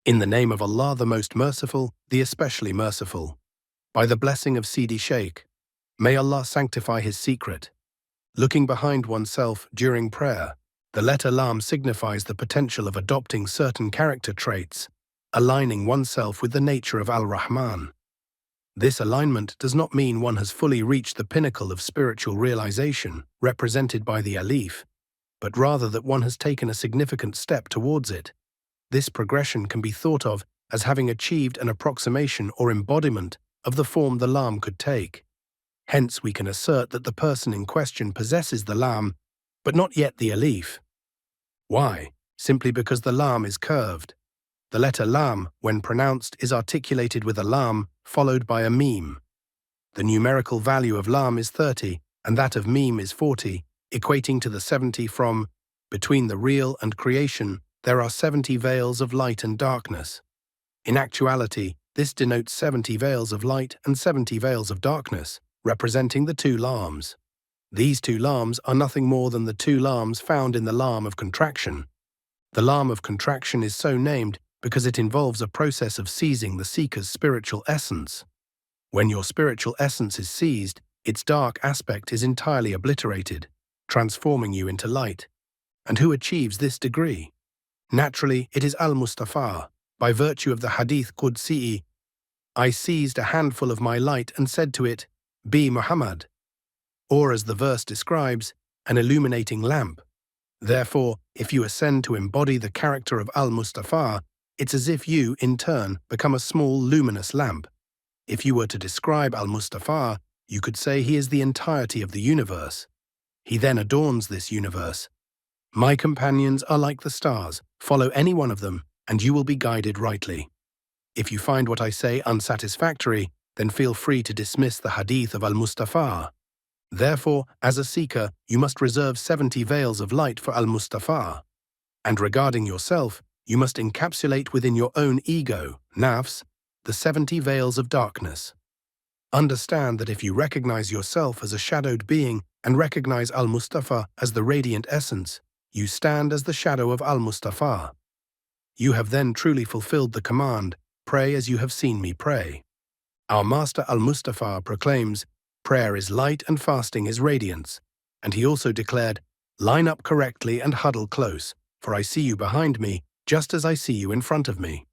In the name of Allah, the most merciful, the especially merciful. By the blessing of Sidi Shaykh, may Allah sanctify his secret. Looking behind oneself during prayer, the letter Lam signifies the potential of adopting certain character traits, aligning oneself with the nature of Al-Rahman. This alignment does not mean one has fully reached the pinnacle of spiritual realization, represented by the alif, but rather that one has taken a significant step towards it. This progression can be thought of as having achieved an approximation or embodiment of the form the Lam could take. Hence, we can assert that the person in question possesses the Lam, but not yet the alif. Why? Simply because the Lam is curved. The letter Lam, when pronounced, is articulated with a Lam followed by a Mim. The numerical value of Lam is 30, and that of Mim is 40, equating to the 70 from between the real and creation. There are 70 veils of light and darkness. In actuality, this denotes 70 veils of light and 70 veils of darkness, representing the two Lams. These two Lams are nothing more than the two Lams found in the Lam of contraction. The Lam of contraction is so named because it involves a process of seizing the seeker's spiritual essence. When your spiritual essence is seized, its dark aspect is entirely obliterated, transforming you into light. And who achieves this degree? Naturally, it is Al-Mustafa. By virtue of the Hadith Qudsi, I seized a handful of my light and said to it, "Be Muhammad." Or as the verse describes, an illuminating lamp. Therefore, if you ascend to embody the character of Al-Mustafa, it's as if you, in turn, become a small luminous lamp. If you were to describe Al-Mustafa, you could say he is the entirety of the universe. He then adorns this universe. My companions are like the stars. Follow any one of them, and you will be guided rightly. If you find what I say unsatisfactory, then feel free to dismiss the hadith of Al-Mustafa. Therefore, as a seeker, you must reserve 70 veils of light for Al-Mustafa. And regarding yourself, you must encapsulate within your own ego, nafs, the 70 veils of darkness. Understand that if you recognize yourself as a shadowed being and recognize Al-Mustafa as the radiant essence, you stand as the shadow of Al-Mustafa. You have then truly fulfilled the command, "Pray as you have seen me pray." Our master Al-Mustafa proclaims, "Prayer is light and fasting is radiance." And he also declared, "Line up correctly and huddle close, for I see you behind me, just as I see you in front of me."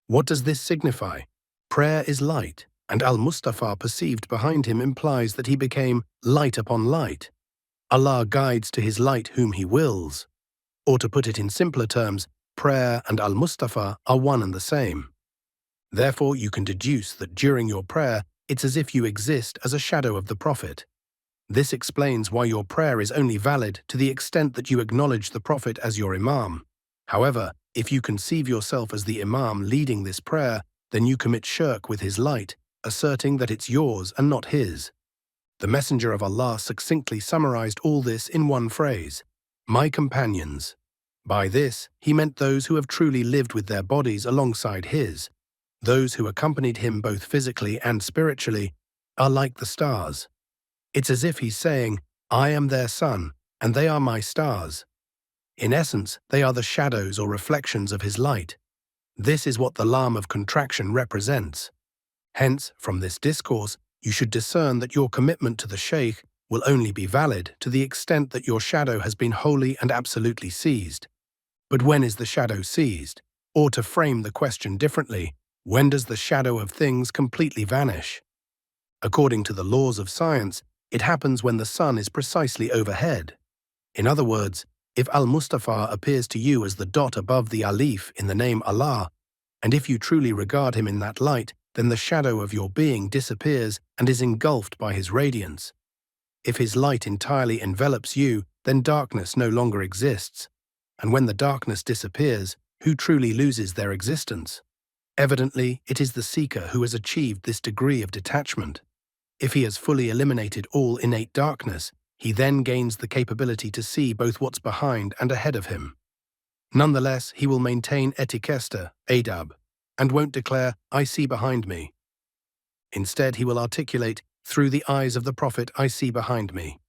What does this signify? Prayer is light, and Al-Mustafa perceived behind him implies that he became light upon light. Allah guides to his light whom he wills. Or to put it in simpler terms, prayer and Al-Mustafa are one and the same. Therefore, you can deduce that during your prayer, it's as if you exist as a shadow of the Prophet. This explains why your prayer is only valid to the extent that you acknowledge the Prophet as your Imam. However, if you conceive yourself as the Imam leading this prayer, then you commit shirk with his light, asserting that it's yours and not his. The Messenger of Allah succinctly summarized all this in one phrase, "My companions." By this, he meant those who have truly lived with their bodies alongside his. Those who accompanied him both physically and spiritually are like the stars. It's as if he's saying, "I am their sun, and they are my stars." In essence, they are the shadows or reflections of his light. This is what the Lam of contraction represents. Hence, from this discourse, you should discern that your commitment to the Shaykh will only be valid to the extent that your shadow has been wholly and absolutely seized. But when is the shadow seized? Or to frame the question differently, when does the shadow of things completely vanish? According to the laws of science, it happens when the sun is precisely overhead. In other words, if Al-Mustafa appears to you as the dot above the alif in the name Allah, and if you truly regard him in that light, then the shadow of your being disappears and is engulfed by his radiance. If his light entirely envelops you, then darkness no longer exists. And when the darkness disappears, who truly loses their existence? Evidently, it is the seeker who has achieved this degree of detachment. If he has fully eliminated all innate darkness, he then gains the capability to see both what's behind and ahead of him. Nonetheless, he will maintain etiquette, adab, and won't declare, "I see behind me." Instead, he will articulate, "Through the eyes of the Prophet, I see behind me."